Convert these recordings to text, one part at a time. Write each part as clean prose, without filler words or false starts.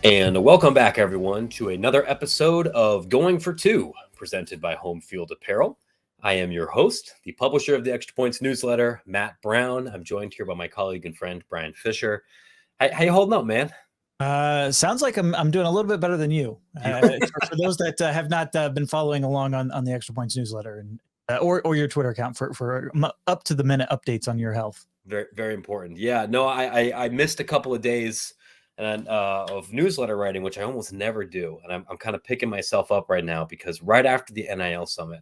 And welcome back, everyone, to another episode of Going for Two, presented by Home Field Apparel. I am your host, the publisher of the Extra Points newsletter, Matt Brown. I'm joined here by my colleague and friend, Bryan Fischer. How you holding up, man? Sounds like I'm doing a little bit better than you. For those that have not been following along on the Extra Points newsletter and or your Twitter account for up to the minute updates on your health. Very, very important. Yeah, no, I missed a couple of days of newsletter writing, which I almost never do. And I'm kind of picking myself up right now because right after the NIL summit,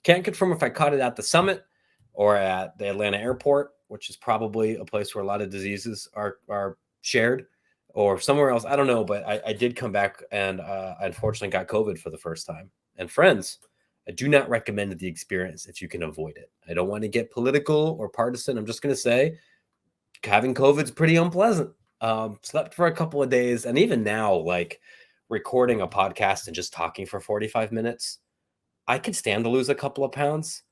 can't confirm if I caught it at the summit or at the Atlanta airport, which is probably a place where a lot of diseases are shared, or somewhere else. I don't know, but I did come back and I unfortunately got COVID for the first time. And friends, I do not recommend the experience if you can avoid it. I don't want to get political or partisan. I'm just going to say having COVID is pretty unpleasant. Slept for a couple of days. And even now, like recording a podcast and just talking for 45 minutes, I can stand to lose a couple of pounds.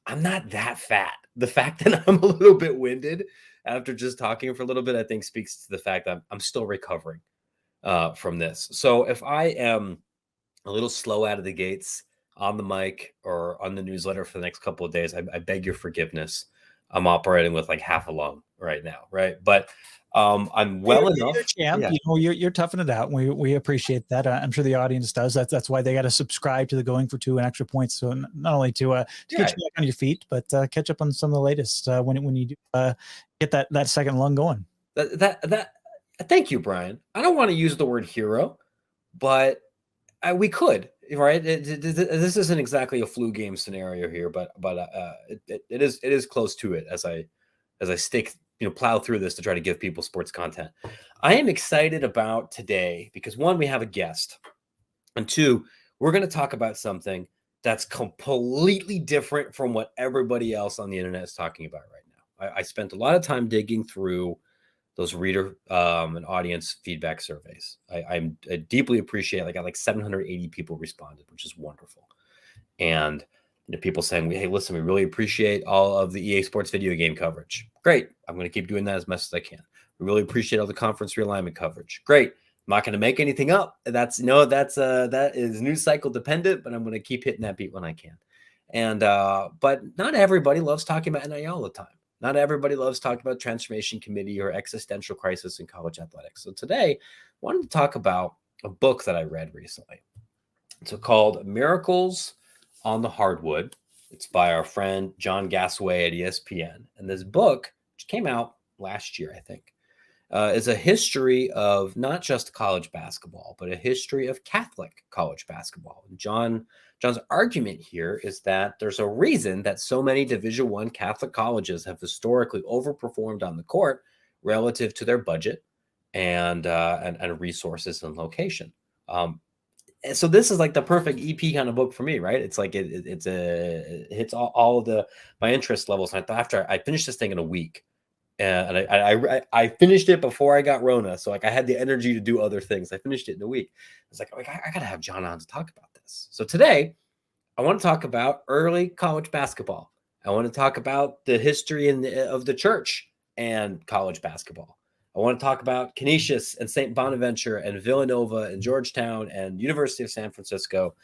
I'm not that fat. The fact that I'm a little bit winded after just talking for a little bit, I think speaks to the fact that I'm still recovering from this. So if I am a little slow out of the gates on the mic or on the newsletter for the next couple of days, I beg your forgiveness. I'm operating with like half a lung right now, right? But I'm well enough. Champ, yeah. You're toughing it out. We appreciate that. I'm sure the audience does. That's why they got to subscribe to the Going for Two and Extra Points. So not only to get you back on your feet, but catch up on some of the latest when you do get that second lung going. Thank you, Bryan. I don't want to use the word hero, but we could. Right, this isn't exactly a flu game scenario here, but it is close to it as I plow through this to try to give people sports content. I am excited about today because one, we have a guest, and two, we're going to talk about something that's completely different from what everybody else on the internet is talking about right now. I spent a lot of time digging through those reader and audience feedback surveys. I deeply appreciate. I got like 780 people responded, which is wonderful. And people saying, "Hey, listen, we really appreciate all of the EA Sports video game coverage. Great, I'm going to keep doing that as much as I can. We really appreciate all the conference realignment coverage. Great, I'm not going to make anything up. That is news cycle dependent, but I'm going to keep hitting that beat when I can. And but not everybody loves talking about NIL all the time. Not everybody loves talking about transformation committee or existential crisis in college athletics. So today, I wanted to talk about a book that I read recently. It's called Miracles on the Hardwood. It's by our friend John Gasaway at ESPN. And this book, which came out last year, I think, is a history of not just college basketball, but a history of Catholic college basketball. And John's argument here is that there's a reason that so many Division I Catholic colleges have historically overperformed on the court relative to their budget and resources and location. So this is like the perfect EP kind of book for me, right? It's like it hits all of my interest levels. And after I finished this thing in a week, and I finished it before I got Rona, so like I had the energy to do other things. I finished it in a week. I was like, I got to have John on to talk about this. So today, I want to talk about early college basketball. I want to talk about the history of the church and college basketball. I want to talk about Canisius and St. Bonaventure and Villanova and Georgetown and University of San Francisco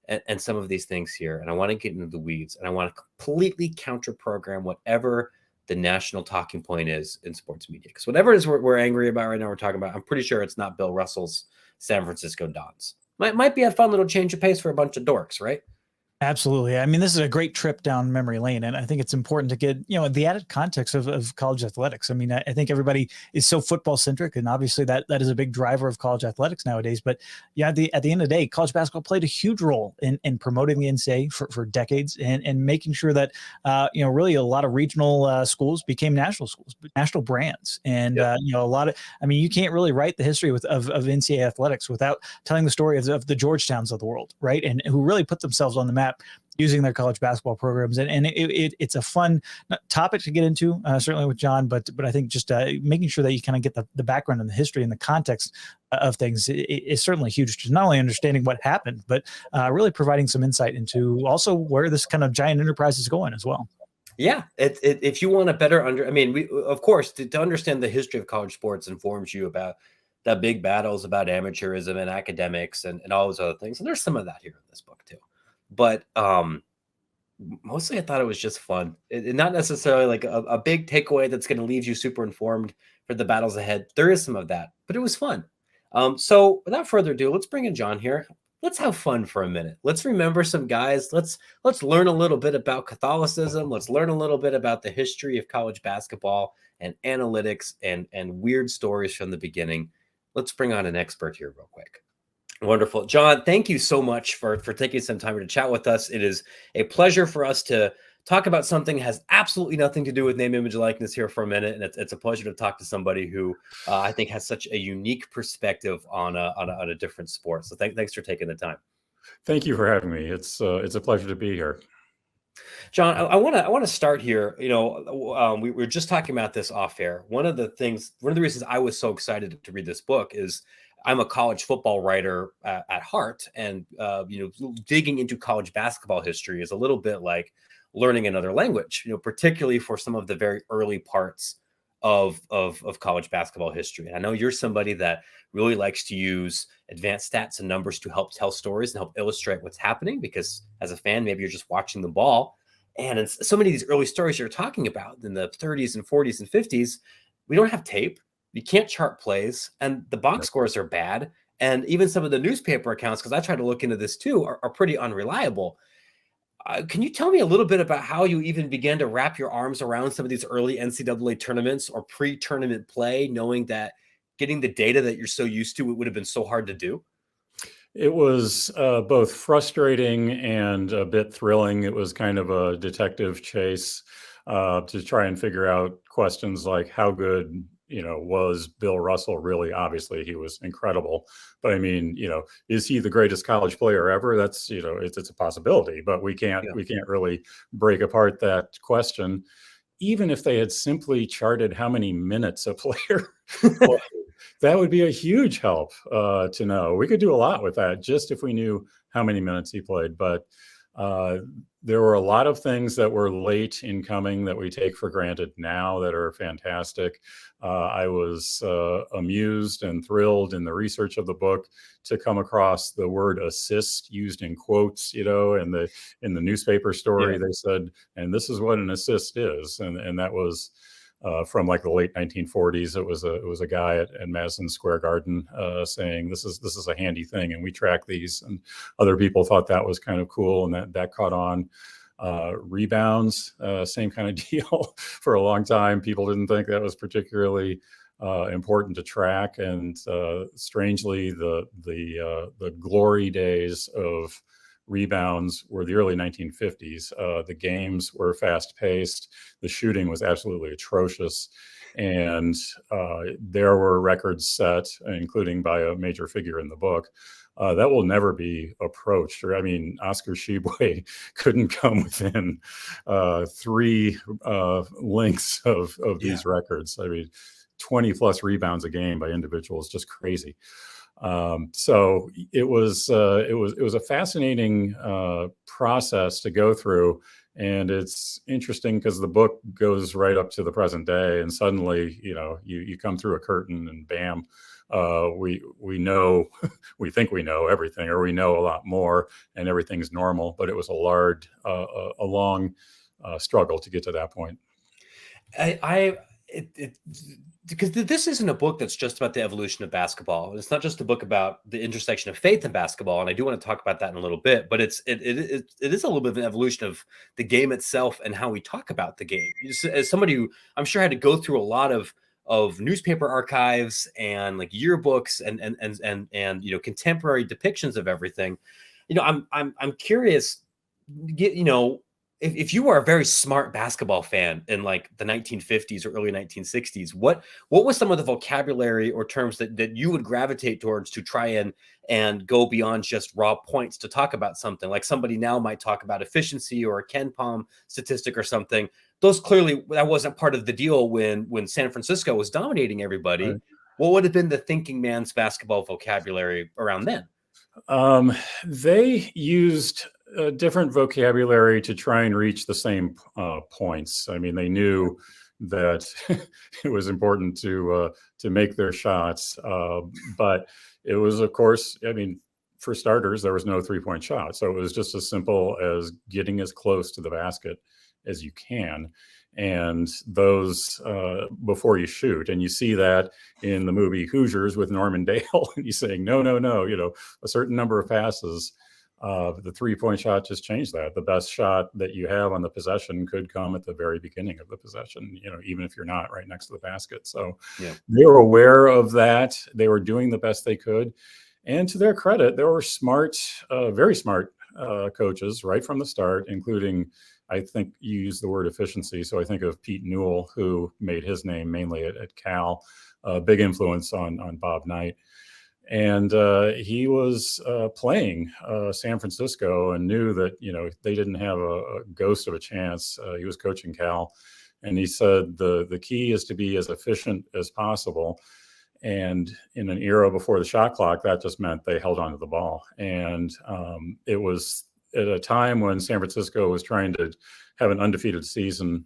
and some of these things here. And I want to get into the weeds, and I want to completely counter program whatever the national talking point is in sports media. Because whatever it is we're angry about right now, we're talking about, I'm pretty sure it's not Bill Russell's San Francisco Dons. Might be a fun little change of pace for a bunch of dorks, right? Absolutely. I mean, this is a great trip down memory lane, and I think it's important to get, the added context of college athletics. I mean, I think everybody is so football centric, and obviously that is a big driver of college athletics nowadays. But yeah, at the end of the day, college basketball played a huge role in promoting the NCAA for decades and making sure that, really a lot of regional schools became national schools, national brands. And, you can't really write the history of NCAA athletics without telling the story of the Georgetowns of the world, right? And who really put themselves on the map using their college basketball programs. And it's a fun topic to get into, certainly with John, but I think just making sure that you kind of get the background and the history and the context of things is certainly huge, just not only understanding what happened, but really providing some insight into also where this kind of giant enterprise is going as well. Yeah, if you want to better of course, to understand the history of college sports informs you about the big battles about amateurism and academics and all those other things. And there's some of that here in this book too. But mostly I thought it was just fun. Not necessarily like a big takeaway that's going to leave you super informed for the battles ahead. There is some of that, but it was fun. So without further ado, let's bring in John here. Let's have fun for a minute. Let's remember some guys. Let's learn a little bit about Catholicism. Let's learn a little bit about the history of college basketball and analytics and weird stories from the beginning. Let's bring on an expert here real quick. Wonderful. John, thank you so much for taking some time to chat with us. It is a pleasure for us to talk about something that has absolutely nothing to do with name, image, likeness here for a minute. And it's a pleasure to talk to somebody who I think has such a unique perspective on a different sport. So thanks for taking the time. Thank you for having me. It's a pleasure to be here. John, I want to start here. You know, we were just talking about this off air. One of the reasons I was so excited to read this book is I'm a college football writer at heart, and you know, digging into college basketball history is a little bit like learning another language. You know, particularly for some of the very early parts of college basketball history. And I know you're somebody that really likes to use advanced stats and numbers to help tell stories and help illustrate what's happening, because as a fan, maybe you're just watching the ball. And in so many of these early stories you're talking about in the 30s and 40s and 50s, we don't have tape. You can't chart plays, and the box scores are bad. And even some of the newspaper accounts, because I tried to look into this too, are pretty unreliable. Can you tell me a little bit about how you even began to wrap your arms around some of these early NCAA tournaments or pre-tournament play, knowing that getting the data that you're so used to, it would have been so hard to do? It was both frustrating and a bit thrilling. It was kind of a detective chase to try and figure out questions like how good, you know, was Bill Russell really? Obviously, he was incredible. But I mean, you know, is he the greatest college player ever? That's, you know, it's a possibility, but we can't really break apart that question. Even if they had simply charted how many minutes a player played, that would be a huge help to know. We could do a lot with that just if we knew how many minutes he played. But there were a lot of things that were late in coming that we take for granted now that are fantastic. I was amused and thrilled in the research of the book to come across the word assist used in quotes, you know, in the newspaper story. They said, and this is what an assist is. And that was from like the late 1940s. It was a guy at Madison Square Garden saying this is a handy thing, and we track these. And other people thought that was kind of cool, and that caught on. Rebounds, same kind of deal. For a long time, people didn't think that was particularly important to track. And strangely, the glory days of rebounds were the early 1950s. The games were fast paced. The shooting was absolutely atrocious. And there were records set, including by a major figure in the book, that will never be approached. Or, I mean, Oscar Tshiebwe couldn't come within 3 lengths of these records. I mean, 20 plus rebounds a game by individuals, just crazy. So it was a fascinating process to go through, and it's interesting because the book goes right up to the present day, and suddenly, you know, you come through a curtain and bam, we know, we think we know everything, or we know a lot more, and everything's normal. But it was a long struggle to get to that point. Because this isn't a book that's just about the evolution of basketball. It's not just a book about the intersection of faith and basketball, and I do want to talk about that in a little bit. But it is a little bit of an evolution of the game itself and how we talk about the game. As somebody who I'm sure had to go through a lot of newspaper archives and like yearbooks and you know, contemporary depictions of everything, you know, I'm curious, you know, if you were a very smart basketball fan in like the 1950s or early 1960s, what was some of the vocabulary or terms that you would gravitate towards to try and go beyond just raw points to talk about something? Like somebody now might talk about efficiency or a Ken Palm statistic or something. Those clearly, that wasn't part of the deal when San Francisco was dominating everybody. Right. What would have been the thinking man's basketball vocabulary around then? They used different vocabulary to try and reach the same points. I mean, they knew that it was important to make their shots. But it was, of course, I mean, for starters, there was no 3-point shot. So it was just as simple as getting as close to the basket as you can. And those before you shoot. And you see that in the movie Hoosiers with Norman Dale, and he's saying, no, a certain number of passes. The 3-point shot just changed that. The best shot that you have on the possession could come at the very beginning of the possession, even if you're not right next to the basket. So they were aware of that. They were doing the best they could. And to their credit, there were smart, very smart coaches right from the start, including, I think you used the word efficiency. So I think of Pete Newell, who made his name mainly at Cal, big influence on Bob Knight. And he was playing San Francisco and knew that, they didn't have a ghost of a chance. He was coaching Cal. And he said the key is to be as efficient as possible. And in an era before the shot clock, that just meant they held onto the ball. And it was at a time when San Francisco was trying to have an undefeated season.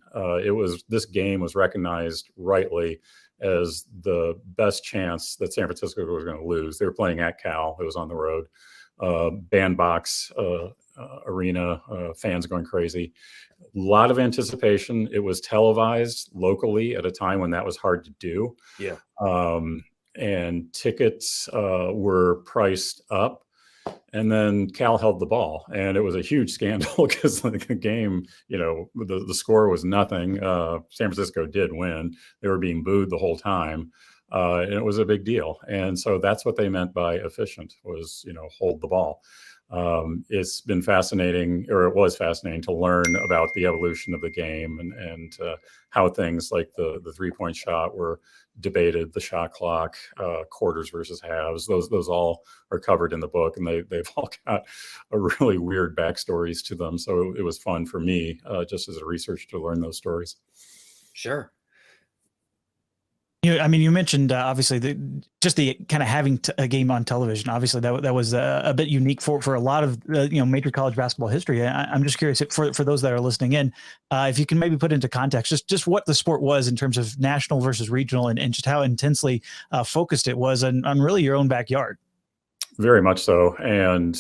This game was recognized rightly as the best chance that San Francisco was going to lose. They were playing at Cal. It was on the road, bandbox arena, fans going crazy. A lot of anticipation. It was televised locally at a time when that was hard to do. Yeah. And tickets were priced up. And then Cal held the ball, and it was a huge scandal because the game, the score was nothing. San Francisco did win. They were being booed the whole time, and it was a big deal. And so that's what they meant by efficient was, hold the ball. It's been fascinating, or it was fascinating to learn about the evolution of the game and how things like the 3-point shot were debated, the shot clock, quarters versus halves. Those all are covered in the book, and they've all got a really weird backstories to them. So it was fun for me, just as a researcher, to learn those stories. Sure. You mentioned obviously the kind of having a game on television. Obviously, that was a bit unique for a lot of major college basketball history. I'm just curious for those that are listening in, if you can maybe put into context just what the sport was in terms of national versus regional, and just how intensely focused it was on really your own backyard. Very much so, and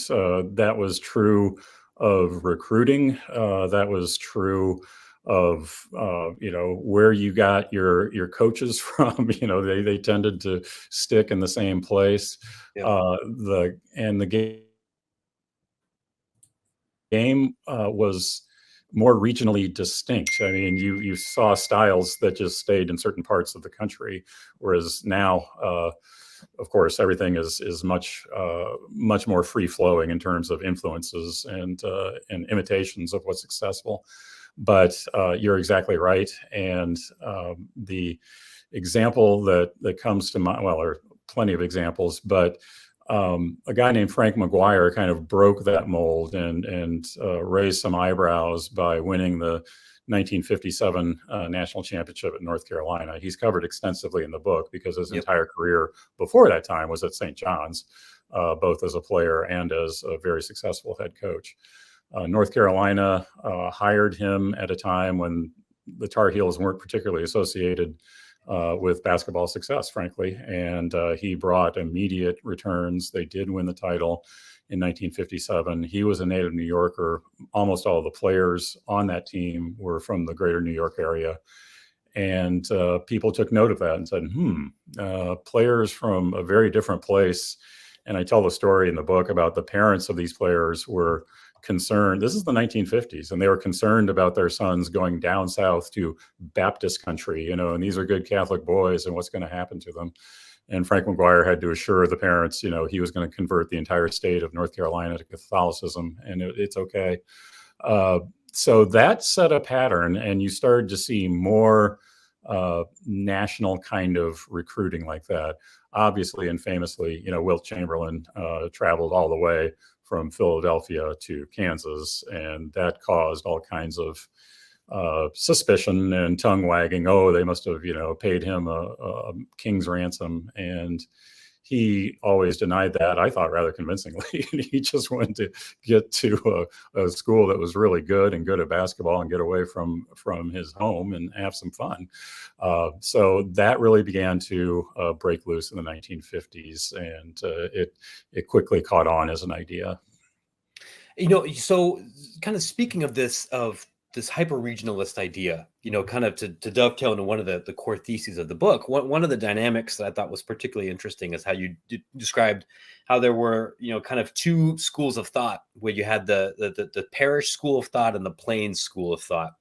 that was true of recruiting. That was true of where you got your coaches from. They tended to stick in the same place. The game was more regionally distinct. I mean, you saw styles that just stayed in certain parts of the country, whereas now, of course, everything is much more free flowing in terms of influences and imitations of what's successful. But you're exactly right. And the example that comes to mind, well, there are plenty of examples, but a guy named Frank Mcguire kind of broke that mold and raised some eyebrows by winning the 1957 national championship at North Carolina. He's covered extensively in the book because his entire career before that time was at St. John's, both as a player and as a very successful head coach. North Carolina hired him at a time when the Tar Heels weren't particularly associated with basketball success, frankly, and he brought immediate returns. They did win the title in 1957. He was a native New Yorker. Almost all of the players on that team were from the greater New York area. And people took note of that and said, players from a very different place. And I tell the story in the book about the parents of these players were concerned. This is the 1950s, and they were concerned about their sons going down south to Baptist country, and these are good Catholic boys, and what's going to happen to them. And Frank Mcguire had to assure the parents, he was going to convert the entire state of North Carolina to Catholicism, and it's okay. So that set a pattern, and you started to see more national kind of recruiting like that. Obviously and famously, Wilt Chamberlain traveled all the way from Philadelphia to Kansas, and that caused all kinds of suspicion and tongue wagging. Oh, they must have, paid him a king's ransom. And he always denied that, I thought rather convincingly. He just wanted to get to a school that was really good and good at basketball and get away from his home and have some fun. So that really began to break loose in the 1950s, and it quickly caught on as an idea. So kind of speaking of this hyper-regionalist idea, kind of to dovetail into one of the core theses of the book, one of the dynamics that I thought was particularly interesting is how you described how there were, kind of two schools of thought, where you had the parish school of thought and the plains school of thought,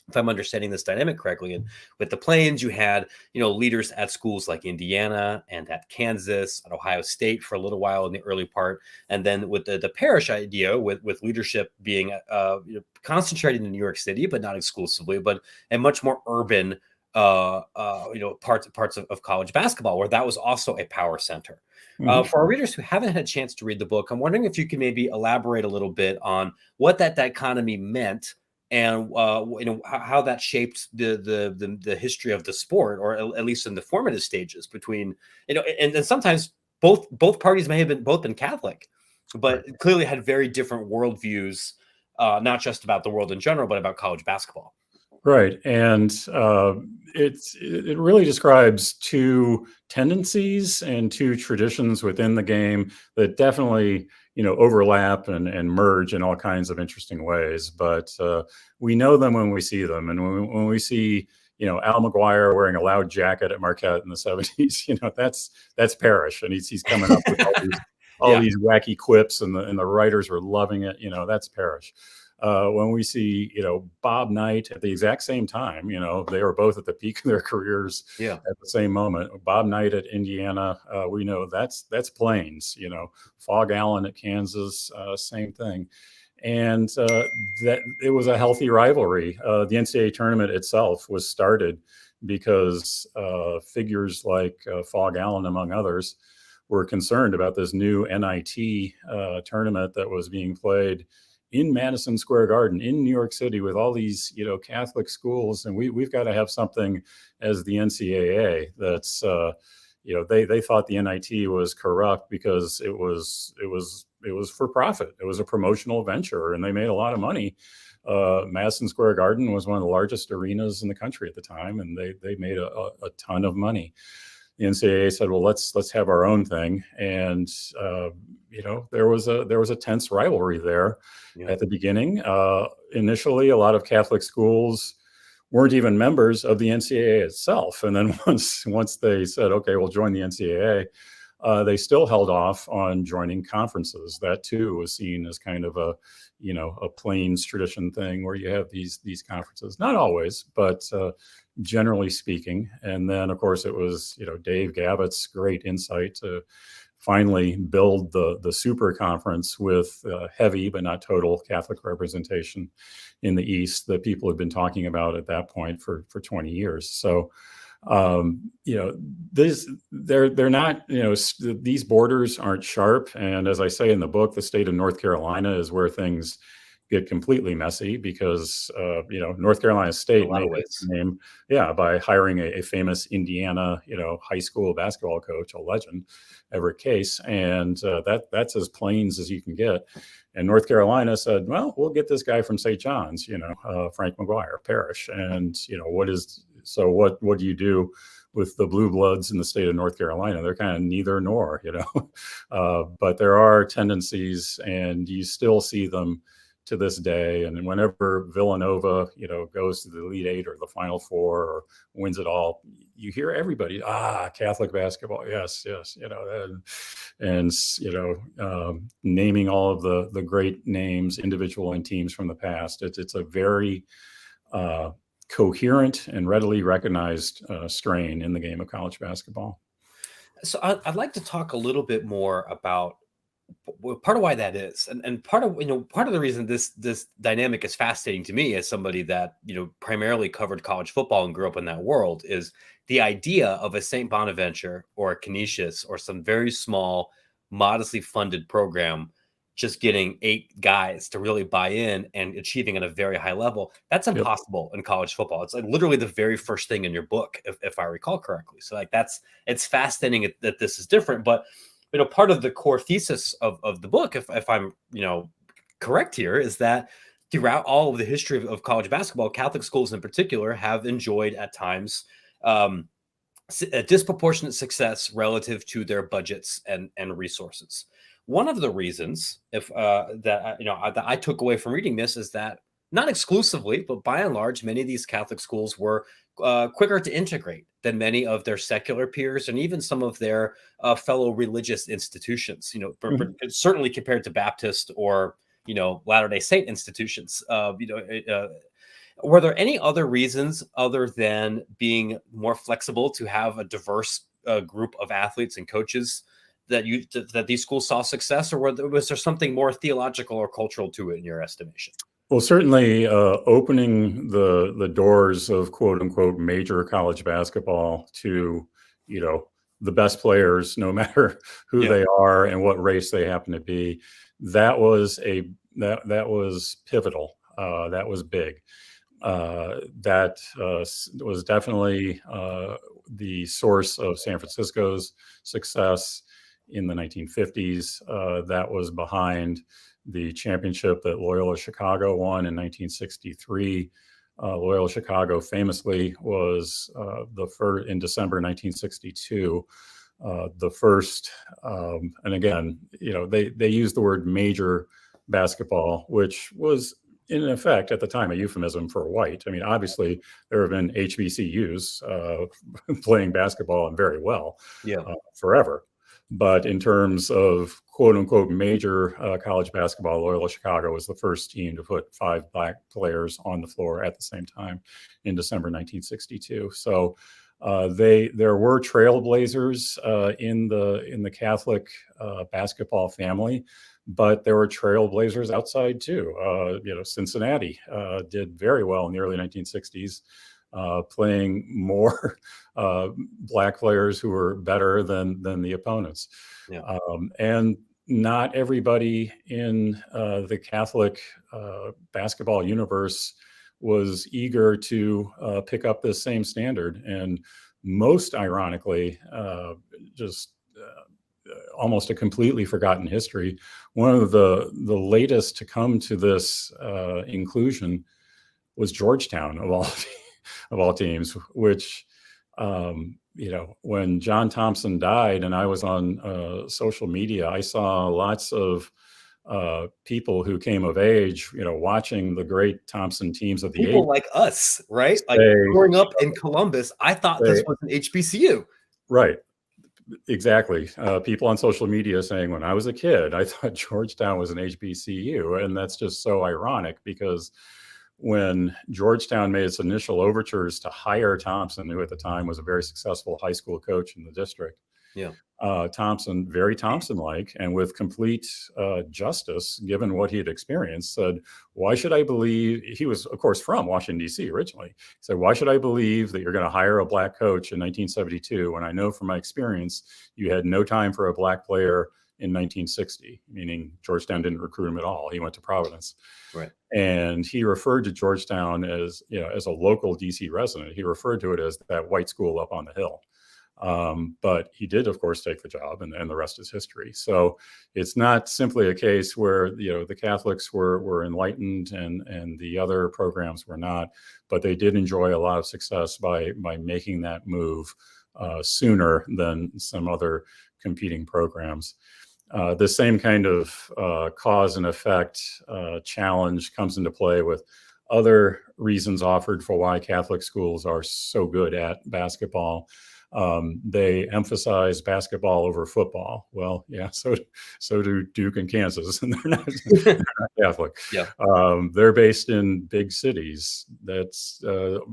if I'm understanding this dynamic correctly. And with the plains, you had, leaders at schools like Indiana and at Kansas, at Ohio State for a little while in the early part. And then with the parish idea, with leadership being concentrated in New York City, but not exclusively, but a much more urban, parts of college basketball, where that was also a power center. For our readers who haven't had a chance to read the book, I'm wondering if you can maybe elaborate a little bit on what that dichotomy meant, and how that shaped the history of the sport, or at least in the formative stages between, and sometimes both parties may have been Catholic, but clearly had very different worldviews, not just about the world in general, but about college basketball. Right. And it really describes two tendencies and two traditions within the game that definitely, overlap and merge in all kinds of interesting ways. But we know them when we see them. And when we see, Al Mcguire wearing a loud jacket at Marquette in the 70s, that's Parrish. And he's coming up with all these wacky quips, and the writers were loving it. That's Parrish. When we see, Bob Knight at the exact same time, they were both at the peak of their careers at the same moment. Bob Knight at Indiana, we know that's Plains. Fog Allen at Kansas, same thing. And that it was a healthy rivalry. The NCAA tournament itself was started because figures like Fog Allen, among others, were concerned about this new NIT tournament that was being played in Madison Square Garden in New York City with all these, Catholic schools. And we've got to have something as the NCAA that's, they thought the NIT was corrupt because it was for profit. It was a promotional venture, and they made a lot of money. Madison Square Garden was one of the largest arenas in the country at the time, and they made a ton of money. The NCAA said, well, let's have our own thing. And, there was a tense rivalry there at the beginning. Initially, a lot of Catholic schools weren't even members of the NCAA itself. And then once they said, okay, we'll join the NCAA, they still held off on joining conferences. That too was seen as kind of a Plains tradition thing, where you have these conferences. Not always, but generally speaking. And then, of course, it was Dave Gavitt's great insight to finally build the super conference with heavy but not total Catholic representation in the East that people had been talking about at that point for 20 years. So they're not, these borders aren't sharp. And as I say in the book, the state of North Carolina is where things get completely messy, because North Carolina State made its name by hiring a famous Indiana high school basketball coach, a legend, Everett Case, and that's as Plains as you can get. And North Carolina said, well, we'll get this guy from St. John's, Frank Mcguire, Parrish. And what do you do with the blue bloods in the state of North Carolina? They're kind of neither nor, but there are tendencies, and you still see them to this day. And whenever Villanova, goes to the Elite Eight or the Final Four or wins it all, you hear everybody, Catholic basketball. Yes. And naming all of the great names, individual and teams from the past. It's a very coherent and readily recognized strain in the game of college basketball. So I'd like to talk a little bit more about part of why that is, and part of the reason this dynamic is fascinating to me as somebody that primarily covered college football and grew up in that world, is the idea of a St. Bonaventure or a Canisius or some very small, modestly funded program just getting 8 guys to really buy in and achieving at a very high level. That's impossible in college football. It's like literally the very first thing in your book, if I recall correctly. So like it's fascinating that this is different. But part of the core thesis of the book, if I'm correct here, is that throughout all of the history of college basketball, Catholic schools in particular have enjoyed at times a disproportionate success relative to their budgets and resources. One of the reasons that I took away from reading this is that, not exclusively, but by and large, many of these Catholic schools were quicker to integrate than many of their secular peers and even some of their fellow religious institutions, certainly compared to Baptist or, Latter-day Saint institutions. Were there any other reasons other than being more flexible to have a diverse group of athletes and coaches that these schools saw success, or was there something more theological or cultural to it in your estimation? Well, certainly opening the doors of quote unquote major college basketball to, the best players, no matter who they are and what race they happen to be, that was pivotal. That was big. That was definitely the source of San Francisco's success in the 1950s. That was behind the championship that Loyola Chicago won in 1963. Loyola Chicago famously was the first in December 1962. The first, and again, they used the word major basketball, which was in effect at the time a euphemism for white. I mean, obviously there have been HBCUs playing basketball and very well forever. But in terms of quote unquote major college basketball, Loyola Chicago was the first team to put 5 black players on the floor at the same time in December 1962. So there were trailblazers in the Catholic basketball family, but there were trailblazers outside too. Cincinnati did very well in the early 1960s. Playing more black players who were better than the opponents. And not everybody in the Catholic basketball universe was eager to pick up this same standard. And most ironically, almost a completely forgotten history, one of the latest to come to this inclusion was Georgetown, of all teams, which, when John Thompson died and I was on social media, I saw lots of people who came of age, watching the great Thompson teams of the 80s. People like us, right? Like growing up in Columbus, I thought this was an HBCU. Right. Exactly. People on social media saying, when I was a kid, I thought Georgetown was an HBCU. And that's just so ironic, because when Georgetown made its initial overtures to hire Thompson, who at the time was a very successful high school coach in the district, Thompson, very Thompson-like, and with complete justice, given what he had experienced, said, why should I believe, he was, of course, from Washington, D.C. originally. He said, why should I believe that you're going to hire a black coach in 1972 when I know from my experience you had no time for a black player in 1960, meaning Georgetown didn't recruit him at all. He went to Providence. Right. And he referred to Georgetown as a local DC resident. He referred to it as that white school up on the hill. But he did, of course, take the job, and the rest is history. So it's not simply a case where, the Catholics were enlightened and the other programs were not, but they did enjoy a lot of success by making that move sooner than some other competing programs. The same kind of cause and effect challenge comes into play with other reasons offered for why Catholic schools are so good at basketball. They emphasize basketball over football. Well, yeah, so do Duke and Kansas, and they're not Catholic. Yeah. They're based in big cities. That's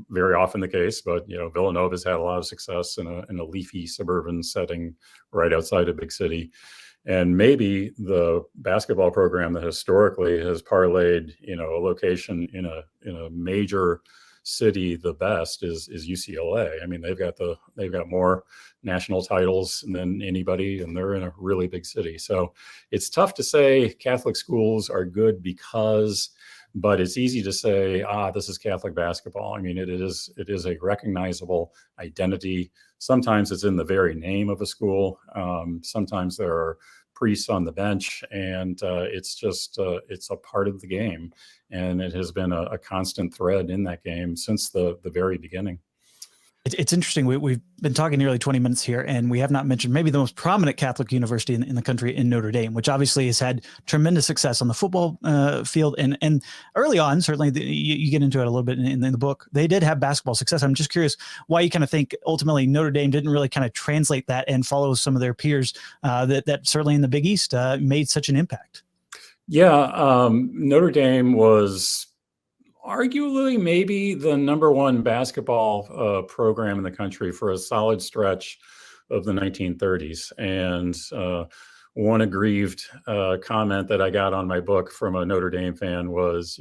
very often the case, but Villanova's had a lot of success in a leafy suburban setting right outside a big city. And maybe the basketball program that historically has parlayed, a location in a major city the best is UCLA. I mean, they've got more national titles than anybody, and they're in a really big city. So it's tough to say Catholic schools are good because, but it's easy to say, this is Catholic basketball. I mean, it is a recognizable identity. Sometimes it's in the very name of a school. Sometimes there are priests on the bench, and it's just it's a part of the game, and it has been a constant thread in that game since the very beginning. It's interesting. We've been talking nearly 20 minutes here, and we have not mentioned maybe the most prominent Catholic university in the country, in Notre Dame, which obviously has had tremendous success on the football field. And early on, certainly you get into it a little bit in the book, they did have basketball success. I'm just curious why you kind of think ultimately Notre Dame didn't really kind of translate that and follow some of their peers that certainly in the Big East made such an impact. Yeah, Notre Dame was arguably maybe the number one basketball program in the country for a solid stretch of the 1930s. And one aggrieved comment that I got on my book from a Notre Dame fan was,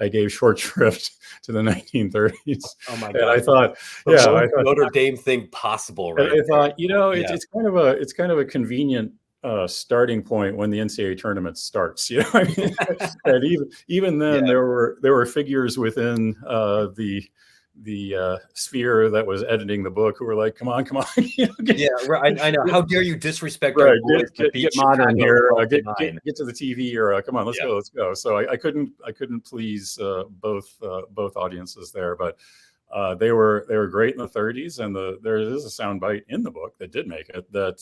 I gave short shrift to the 1930s. Oh my God! God! I thought, I thought Notre Dame thing possible, right? And I thought, it's kind of a convenient starting point when the NCAA tournament starts. I mean, and even then there were figures within the sphere that was editing the book who were like, come on. Right. I know. How dare you disrespect right, our boys get modern here, get to the TV era. Come on, let's go. So I couldn't please both audiences there, but they were great in the 30s, and there is a soundbite in the book that did make it that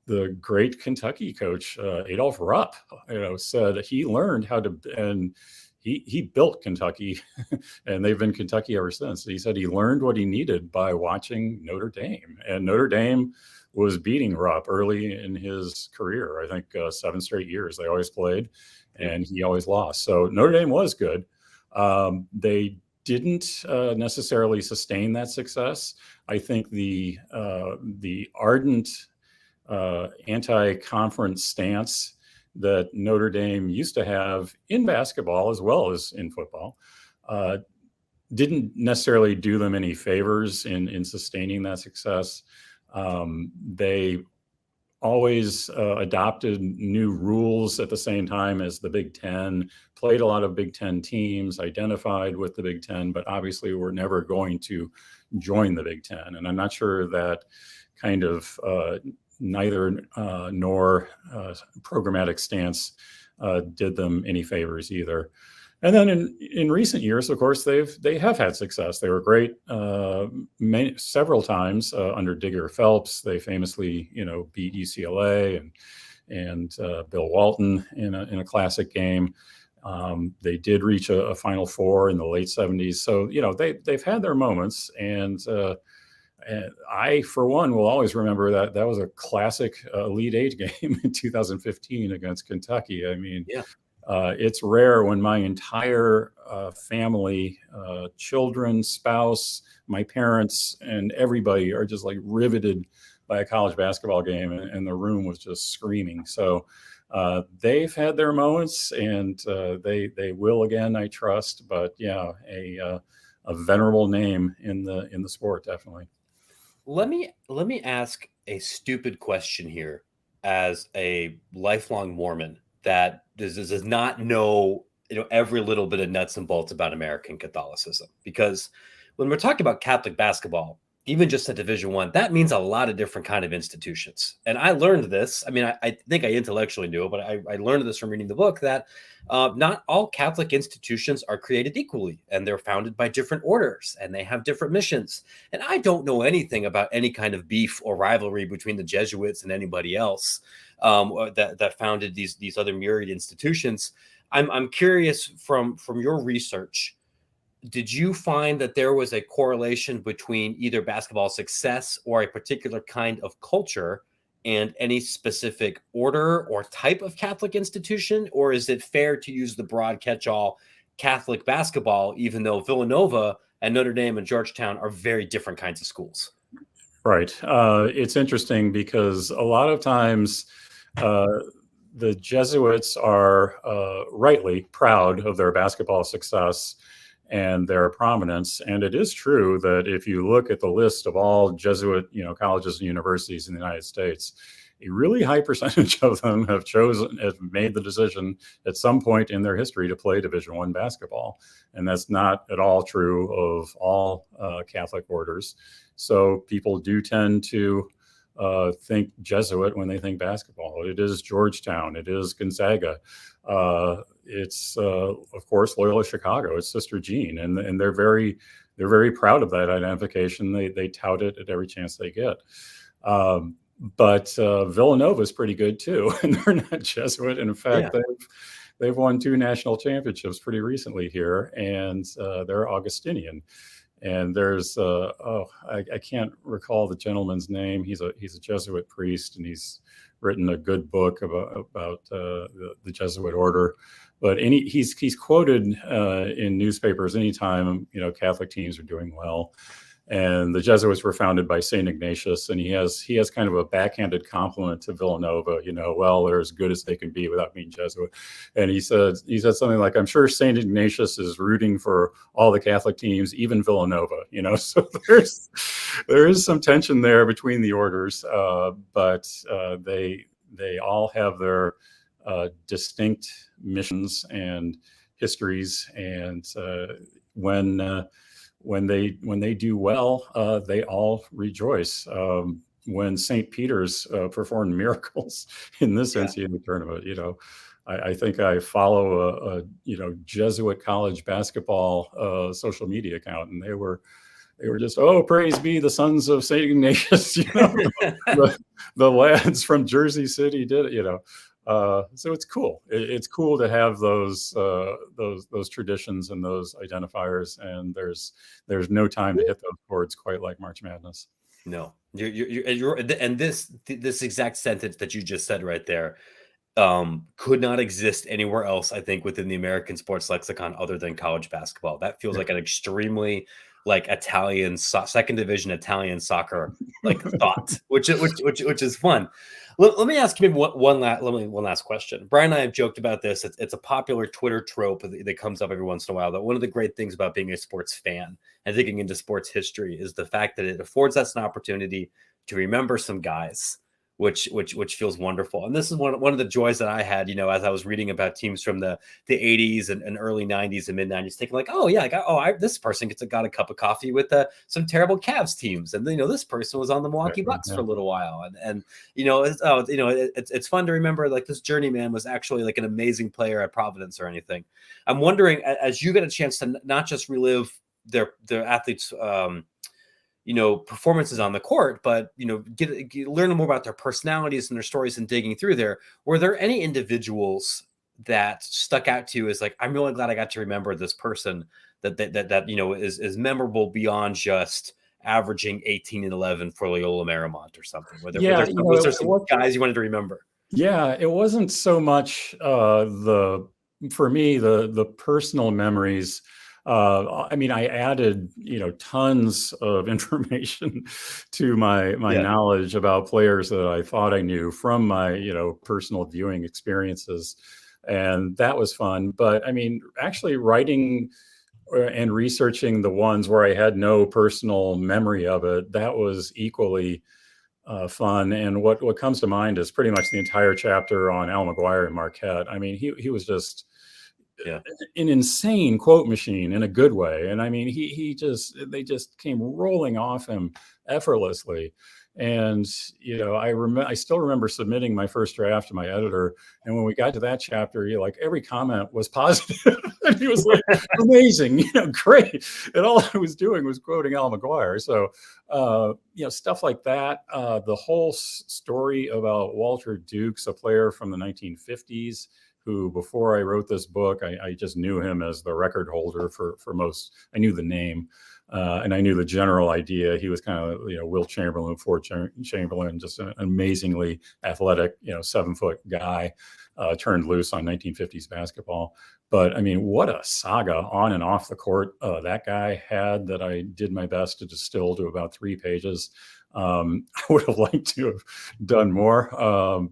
the great Kentucky coach Adolph Rupp, said he learned how to, and he built Kentucky, and they've been Kentucky ever since. He said he learned what he needed by watching Notre Dame, and Notre Dame was beating Rupp early in his career. I think 7 straight years they always played, and he always lost. So Notre Dame was good. They didn't necessarily sustain that success. I think the ardent anti-conference stance that Notre Dame used to have in basketball as well as in football didn't necessarily do them any favors in sustaining that success. They always adopted new rules at the same time as the Big Ten, played a lot of Big Ten teams, identified with the Big Ten, but obviously were never going to join the Big Ten. And I'm not sure that kind of neither nor programmatic stance did them any favors either. And then in recent years, of course, they have had success. They were great several times under Digger Phelps. They famously, beat UCLA and Bill Walton in a classic game. They did reach a Final Four in the late 70s. So they've had their moments, and I, for one, will always remember that was a classic Elite Eight game in 2015 against Kentucky. I mean, it's rare when my entire family, children, spouse, my parents, and everybody are just like riveted by a college basketball game, and the room was just screaming. So they've had their moments, and they will again, I trust. But a venerable name in the sport, definitely. Let me ask a stupid question here, as a lifelong Mormon that does not know every little bit of nuts and bolts about American Catholicism. Because when we're talking about Catholic basketball, even just at Division I, that means a lot of different kind of institutions. And I learned this. I mean, I think I intellectually knew it, but I learned this from reading the book, that not all Catholic institutions are created equally, and they're founded by different orders, and they have different missions. And I don't know anything about any kind of beef or rivalry between the Jesuits and anybody else that founded these other myriad institutions. I'm curious from your research, did you find that there was a correlation between either basketball success or a particular kind of culture and any specific order or type of Catholic institution? Or is it fair to use the broad catch-all Catholic basketball, even though Villanova and Notre Dame and Georgetown are very different kinds of schools? Right. It's interesting because a lot of times the Jesuits are rightly proud of their basketball success and their prominence. And it is true that if you look at the list of all Jesuit, colleges and universities in the United States, a really high percentage of them have made the decision at some point in their history to play Division I basketball. And that's not at all true of all Catholic orders. So people do tend to think Jesuit when they think basketball. It is Georgetown. It is Gonzaga. It's of course Loyola Chicago. It's Sister Jean, and they're very proud of that identification. They tout it at every chance they get. But Villanova is pretty good too, and they're not Jesuit. And in fact, they've won 2 national championships pretty recently here, and they're Augustinian. And there's I can't recall the gentleman's name. He's a Jesuit priest, and he's written a good book about the Jesuit order. But he's quoted in newspapers anytime Catholic teams are doing well. And the Jesuits were founded by St. Ignatius, and he has kind of a backhanded compliment to Villanova. Well, they're as good as they can be without being Jesuit. And he said something like, "I'm sure St. Ignatius is rooting for all the Catholic teams, even Villanova." So there is some tension there between the orders, but they all have their distinct missions and histories, and when they do well, they all rejoice. When St. Peter's performed miracles in this NCAA tournament, I think I follow a Jesuit college basketball social media account, and they were just, "Oh, praise be the sons of St. Ignatius." The lads from Jersey City did it. So it's cool. It's cool to have those traditions and those identifiers, and there's no time to hit those chords quite like March Madness. No, and this exact sentence that you just said right there could not exist anywhere else, I think, within the American sports lexicon other than college basketball. That feels like an extremely Italian second division Italian soccer thought, which is fun. Let me ask you one last question. Bryan and I have joked about this. It's a popular Twitter trope that comes up every once in a while, that one of the great things about being a sports fan and digging into sports history is the fact that it affords us an opportunity to remember some guys, which feels wonderful. And this is one of the joys that I had, as I was reading about teams from the 80s and early 90s and mid 90s, thinking this person got a cup of coffee with some terrible Cavs teams, and this person was on the Milwaukee Bucks for a little while, and it's fun to remember this journeyman was actually an amazing player at Providence or anything. I'm wondering, as you get a chance to not just relive their athletes performances on the court, but learn more about their personalities and their stories and digging through there. Were there any individuals that stuck out to you as I'm really glad I got to remember this person that is memorable beyond just averaging 18 and 11 for Loyola Marymount or something? Was there some guys you wanted to remember? Yeah, it wasn't so much for me the personal memories. I added, tons of information to my knowledge about players that I thought I knew from my, personal viewing experiences. And that was fun. But actually writing and researching the ones where I had no personal memory of it, that was equally fun. And what comes to mind is pretty much the entire chapter on Al Mcguire and Marquette. He was just an insane quote machine in a good way. And they just came rolling off him effortlessly. And, I still remember submitting my first draft to my editor. And when we got to that chapter, every comment was positive. And he was like, amazing, great. And all I was doing was quoting Al Mcguire. So, stuff like that. The whole story about Walter Dukes, a player from the 1950s, who, before I wrote this book, I just knew him as the record holder for most. I knew the name, and I knew the general idea. He was kind of, Will Chamberlain, Ford Chamberlain, just an amazingly athletic, 7-foot guy, turned loose on 1950s basketball. But what a saga on and off the court that guy had, that I did my best to distill to about 3 pages. I would have liked to have done more,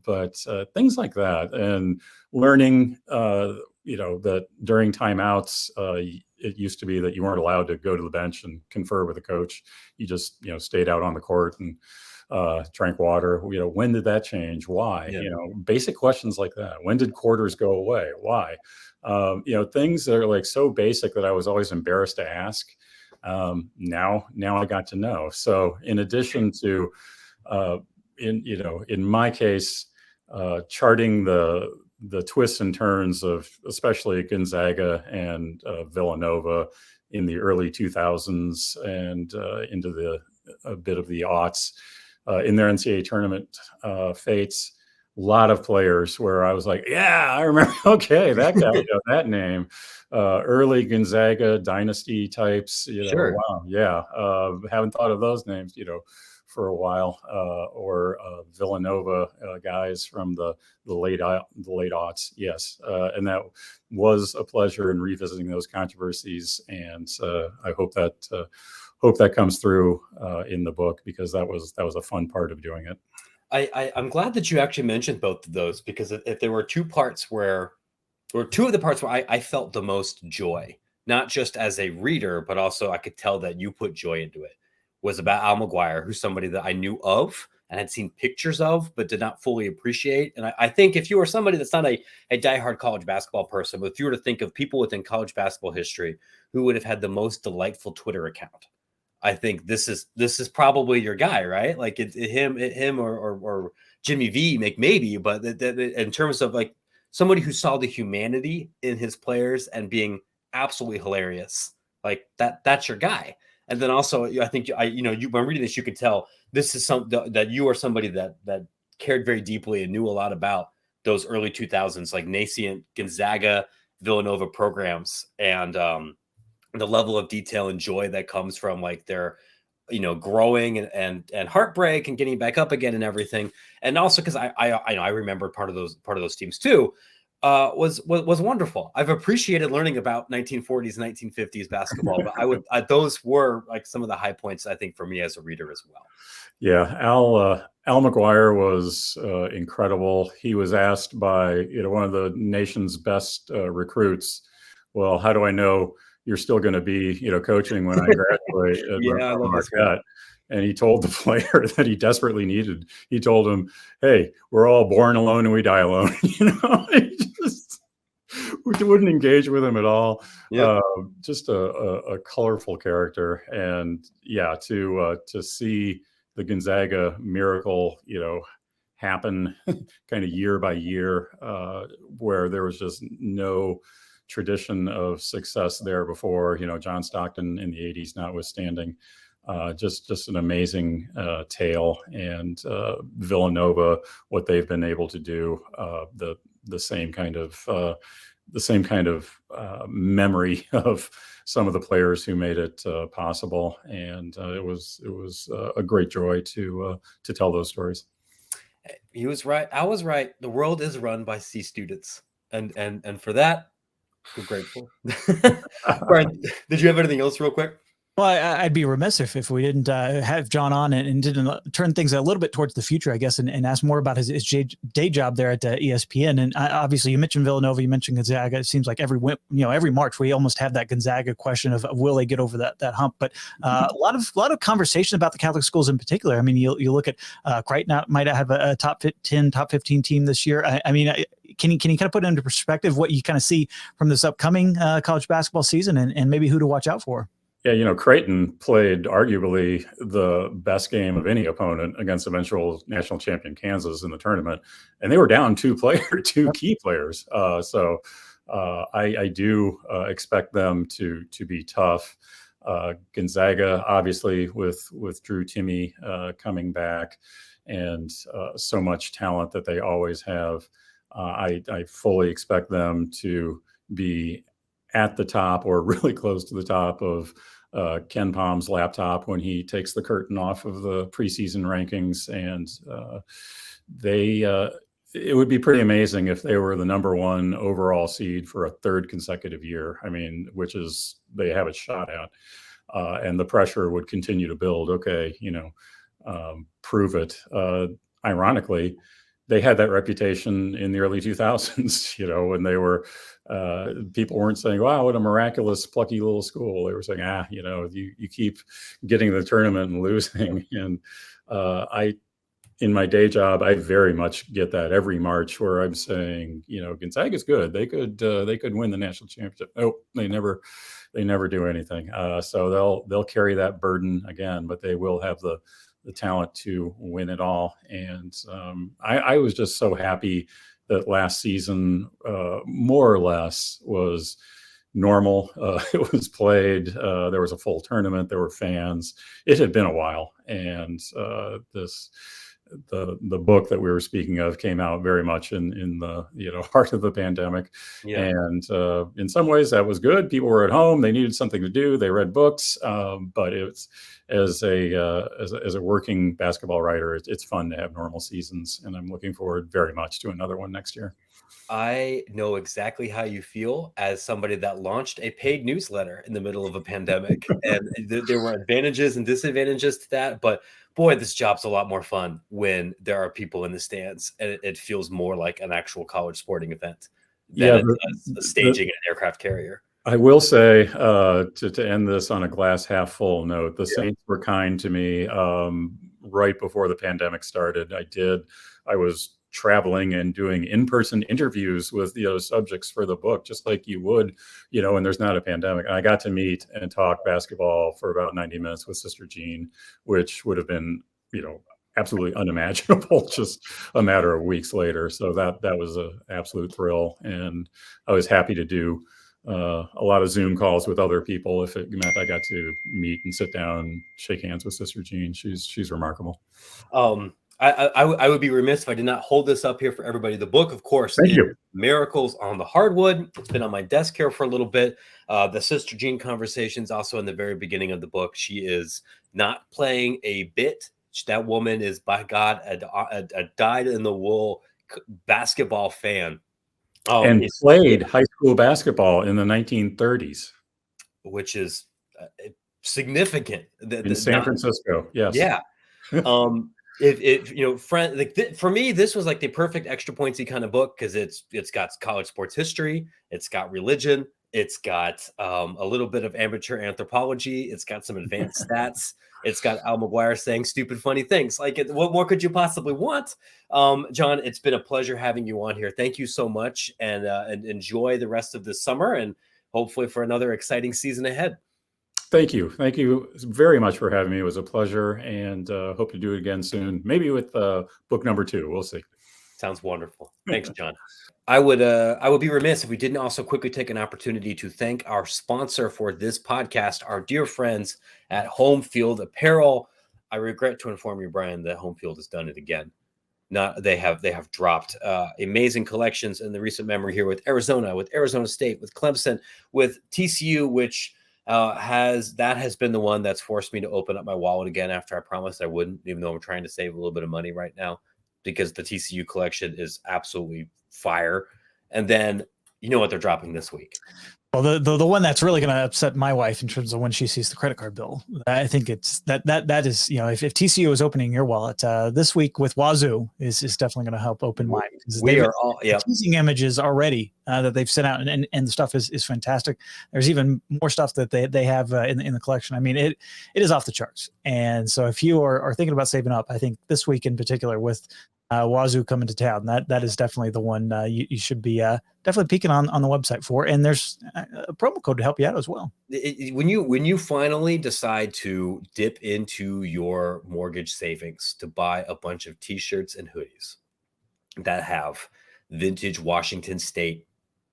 but things like that, and learning, that during timeouts, it used to be that you weren't allowed to go to the bench and confer with the coach. You just, stayed out on the court and drank water. When did that change? Why? Yeah. Basic questions like that. When did quarters go away? Why? Things that are like so basic that I was always embarrassed to ask. Now I got to know. So in addition to, in my case, charting the twists and turns of especially Gonzaga and Villanova in the early 2000s and into a bit of the aughts in their NCAA tournament fates. A lot of players where I was like, yeah, I remember. Okay, that guy, that name. Early Gonzaga dynasty types. Sure. Wow, yeah. Haven't thought of those names, for a while. Or Villanova guys from the late aughts. Yes, and that was a pleasure in revisiting those controversies. And I hope that comes through in the book, because that was a fun part of doing it. I'm glad that you actually mentioned both of those, because if there were two of the parts where I felt the most joy, not just as a reader, but also I could tell that you put joy into it, was about Al Mcguire, who's somebody that I knew of and had seen pictures of, but did not fully appreciate. And I think if you were somebody that's not a diehard college basketball person, but if you were to think of people within college basketball history who would have had the most delightful Twitter account, I think this is probably your guy, right? Like him or Jimmy V, maybe, but in terms of like somebody who saw the humanity in his players and being absolutely hilarious, like that's your guy. And then also, I think when reading this, you could tell this is that you are somebody that cared very deeply and knew a lot about those early 2000s, like nascent Gonzaga, Villanova programs, and the level of detail and joy that comes from like their, growing and heartbreak and getting back up again and everything. And also because I remember part of those teams too, was wonderful. I've appreciated learning about 1940s, 1950s basketball, but those were like some of the high points, I think, for me as a reader as well. Yeah, Al Mcguire was incredible. He was asked by one of the nation's best recruits, well, how do I know you're still going to be coaching when I graduate at Marquette? And he told the player that he desperately needed. He told him, "Hey, we're all born alone and we die alone." He just wouldn't engage with him at all. Yep. Just a colorful character, and yeah, to see the Gonzaga miracle, happen kind of year by year, where there was just no tradition of success there before, John Stockton in the 80s notwithstanding. Just an amazing tale, and Villanova, what they've been able to do, the same kind of memory of some of the players who made it possible, and it was a great joy to tell those stories. He was right. I was right. The world is run by C students, and for that, we're grateful. Bryan, did you have anything else real quick? Well, I'd be remiss if we didn't have John on and didn't turn things a little bit towards the future, I guess, and ask more about his day job there at ESPN. And obviously, you mentioned Villanova, you mentioned Gonzaga. It seems like every March we almost have that Gonzaga question of will they get over that hump. But a lot of conversation about the Catholic schools in particular. I mean, you look at Creighton might have a top 10, top 15 team this year. Can you kind of put into perspective what you kind of see from this upcoming college basketball season and maybe who to watch out for? Yeah, Creighton played arguably the best game of any opponent against eventual national champion Kansas in the tournament, and they were down two key players. So I do expect them to be tough. Gonzaga, obviously, with Drew Timme coming back, and so much talent that they always have. I fully expect them to be at the top or really close to the top of Ken Palm's laptop when he takes the curtain off of the preseason rankings. And it would be pretty amazing if they were the number one overall seed for a third consecutive year. I mean, which is they have a shot at. And the pressure would continue to build. Okay, prove it. Ironically, they had that reputation in the early 2000s, when they were, people weren't saying, wow, what a miraculous, plucky little school. They were saying, you keep getting the tournament and losing. And in my day job, I very much get that every March where I'm saying, Gonzaga's good. They could win the national championship. Oh, they never do anything. So they'll carry that burden again, but they will have the talent to win it all. And I was just so happy that last season, more or less, was normal. It was played. There was a full tournament. There were fans. It had been a while, and the book that we were speaking of came out very much in the heart of the pandemic. Yeah. And in some ways that was good. People were at home. They needed something to do. They read books. But it's as a working basketball writer, it's fun to have normal seasons, and I'm looking forward very much to another one next year. I know exactly how you feel as somebody that launched a paid newsletter in the middle of a pandemic, and there were advantages and disadvantages to that. But boy, this job's a lot more fun when there are people in the stands, and it feels more like an actual college sporting event than a staging an aircraft carrier. I will say, to end this on a glass half full note, the Saints were kind to me right before the pandemic started. I was traveling and doing in-person interviews with subjects for the book, just like you would, when there's not a pandemic. And I got to meet and talk basketball for about 90 minutes with Sister Jean, which would have been, absolutely unimaginable just a matter of weeks later. So that was an absolute thrill. And I was happy to do a lot of Zoom calls with other people if it meant I got to meet and sit down and shake hands with Sister Jean. She's remarkable. I would be remiss if I did not hold this up here for everybody. The book, of course, Thank you. Miracles on the Hardwood. It's been on my desk here for a little bit. The Sister Jean conversations also in the very beginning of the book. She is not playing a bit. That woman is, by God, a dyed-in-the-wool basketball fan. And played high school basketball in the 1930s. Which is significant. In San Francisco, yes. Yeah. For me, this was like the perfect extra pointsy kind of book because it's got college sports history, it's got religion, it's got a little bit of amateur anthropology, it's got some advanced stats, it's got Al Mcguire saying stupid, funny things. Like, what more could you possibly want? John, it's been a pleasure having you on here. Thank you so much, and enjoy the rest of this summer, and hopefully for another exciting season ahead. Thank you. Thank you very much for having me. It was a pleasure, and hope to do it again soon. Maybe with book number 2. We'll see. Sounds wonderful. Thanks, John. I would be remiss if we didn't also quickly take an opportunity to thank our sponsor for this podcast, our dear friends at Home Field Apparel. I regret to inform you, Bryan, that Home Field has done it again. They have dropped amazing collections in the recent memory here with Arizona State, with Clemson, with TCU, which has been the one that's forced me to open up my wallet again after I promised I wouldn't, even though I'm trying to save a little bit of money right now, because the TCU collection is absolutely fire. And then you know what they're dropping this week. Well, the one that's really going to upset my wife in terms of when she sees the credit card bill, I think it's that is, if TCU is opening your wallet this week with Wazoo is definitely going to help open mine. We are all teasing images already that they've sent out, and the stuff is fantastic. There's even more stuff that they have in the collection. I mean, it is off the charts. And so if you are thinking about saving up, I think this week in particular with Wazoo coming to town, that is definitely the one you should be definitely peeking on the website for. And there's a promo code to help you out as well. When you finally decide to dip into your mortgage savings to buy a bunch of t-shirts and hoodies that have vintage Washington State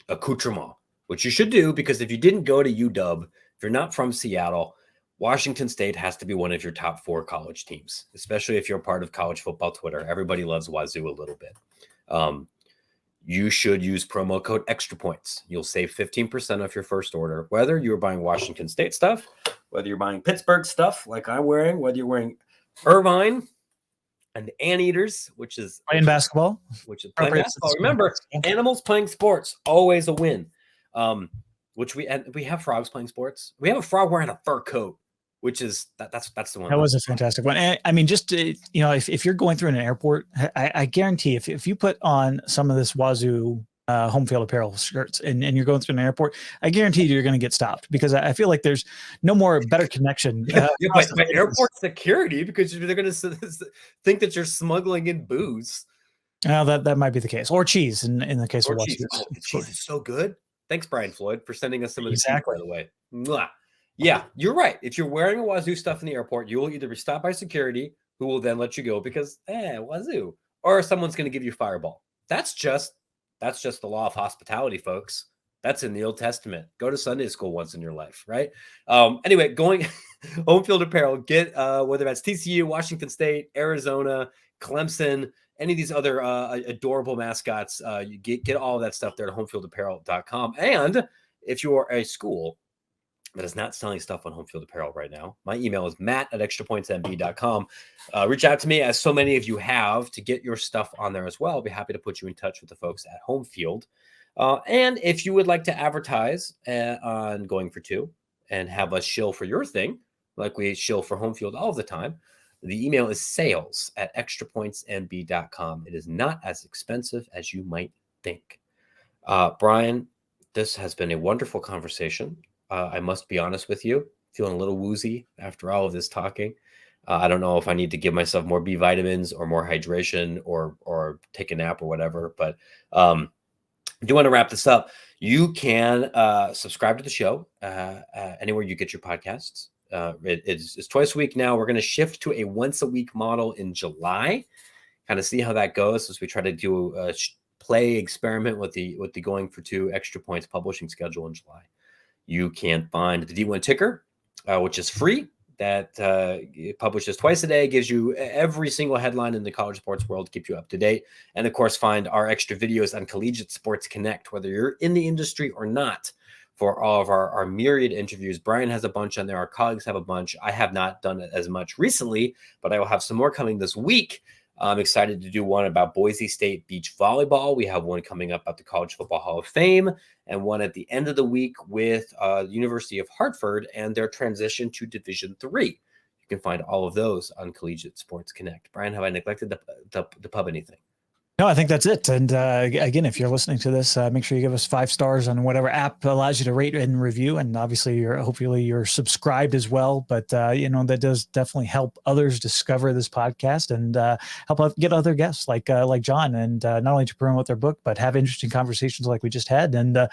accoutrement, which you should do, because if you didn't go to UW, if you're not from Seattle, Washington State has to be one of your top 4 college teams, especially if you're a part of college football Twitter. Everybody loves Wazoo a little bit. You should use promo code Extra Points. You'll save 15% off your first order, whether you're buying Washington State stuff, whether you're buying Pittsburgh stuff like I'm wearing, whether you're wearing Irvine and Anteaters, which is playing basketball. Remember, animals playing sports, always a win. Which we have frogs playing sports. We have a frog wearing a fur coat, which is that's the one. That was a fantastic one. And, I mean, just if you're going through an airport, I guarantee if you put on some of this Wazoo home field apparel shirts and you're going through an airport, I guarantee you're going to get stopped, because I feel like there's no more better connection. By airport security, because they're going to think that you're smuggling in booze. That might be the case, or cheese in the case of cheese. Wazoo. The cheese is so good. Thanks, Brian Floyd, for sending us some of the cheese, Exactly. by the way. Mwah. Yeah, you're right. If you're wearing a Wazoo stuff in the airport, you will either be stopped by security, who will then let you go because Wazoo, or someone's going to give you a fireball. That's just the law of hospitality, folks. That's in the Old Testament. Go to Sunday school once in your life, right? Anyway, going home field apparel, get whether that's TCU, Washington State, Arizona, Clemson, any of these other adorable mascots. You get all of that stuff there at homefieldapparel.com. And if you are a school that is not selling stuff on home field apparel right now, my email is matt@extrapointsmb.com. Reach out to me, as so many of you have, to get your stuff on there as well. I'll be happy to put you in touch with the folks at Home Field. And if you would like to advertise on Going for Two and have us shill for your thing, like we shill for Home Field all the time, the email is sales@extrapointsmb.com. It is not as expensive as you might think. Bryan, this has been a wonderful conversation. I must be honest with you, feeling a little woozy after all of this talking. I don't know if I need to give myself more B vitamins or more hydration or take a nap or whatever, but I do want to wrap this up. You can subscribe to the show anywhere you get your podcasts. It's twice a week now. We're going to shift to a once a week model in July, kind of see how that goes as we try to do a play experiment with the Going for Two Extra Points publishing schedule in July. You can find the D1 Ticker, which is free. That it publishes twice a day, gives you every single headline in the college sports world to keep you up to date. And of course, find our extra videos on Collegiate Sports Connect, whether you're in the industry or not, for all of our myriad interviews. Bryan has a bunch on there. Our colleagues have a bunch. I have not done it as much recently, but I will have some more coming this week. I'm excited to do one about Boise State beach volleyball. We have one coming up at the College Football Hall of Fame, and one at the end of the week with the University of Hartford and their transition to Division III. You can find all of those on Collegiate Sports Connect. Bryan, have I neglected the pub anything? No, I think that's it. And again, if you're listening to this, make sure you give us 5 stars on whatever app allows you to rate and review. And obviously, hopefully you're subscribed as well. But that does definitely help others discover this podcast and help get other guests like John, and not only to promote their book, but have interesting conversations like we just had. And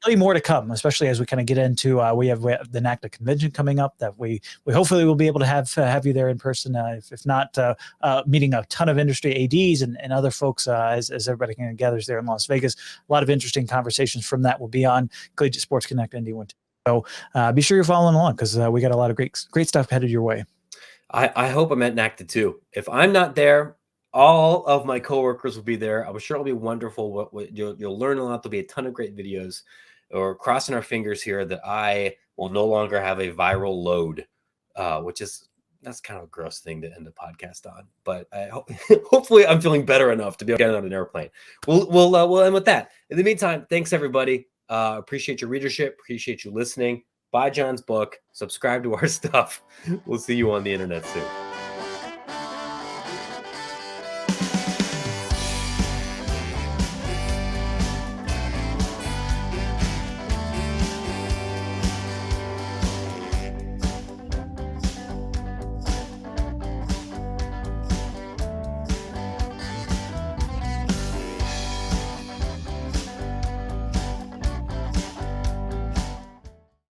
plenty more to come, especially as we kind of get into we have the NACDA convention coming up that we hopefully will be able to have you there in person. If not, meeting a ton of industry ADs and other folks. As everybody kind of gathers there in Las Vegas, a lot of interesting conversations from that will be on Collegiate Sports Connect ND1. So be sure you're following along, because we got a lot of great stuff headed your way. I hope I'm at NACDA too. If I'm not there, all of my coworkers will be there. I'm sure it'll be wonderful. You'll learn a lot. There'll be a ton of great videos. We're crossing our fingers here that I will no longer have a viral load, that's kind of a gross thing to end the podcast on, but hopefully I'm feeling better enough to be able to get on an airplane. We'll end with that. In the meantime, thanks everybody. Appreciate your readership. Appreciate you listening. Buy John's book. Subscribe to our stuff. We'll see you on the internet soon.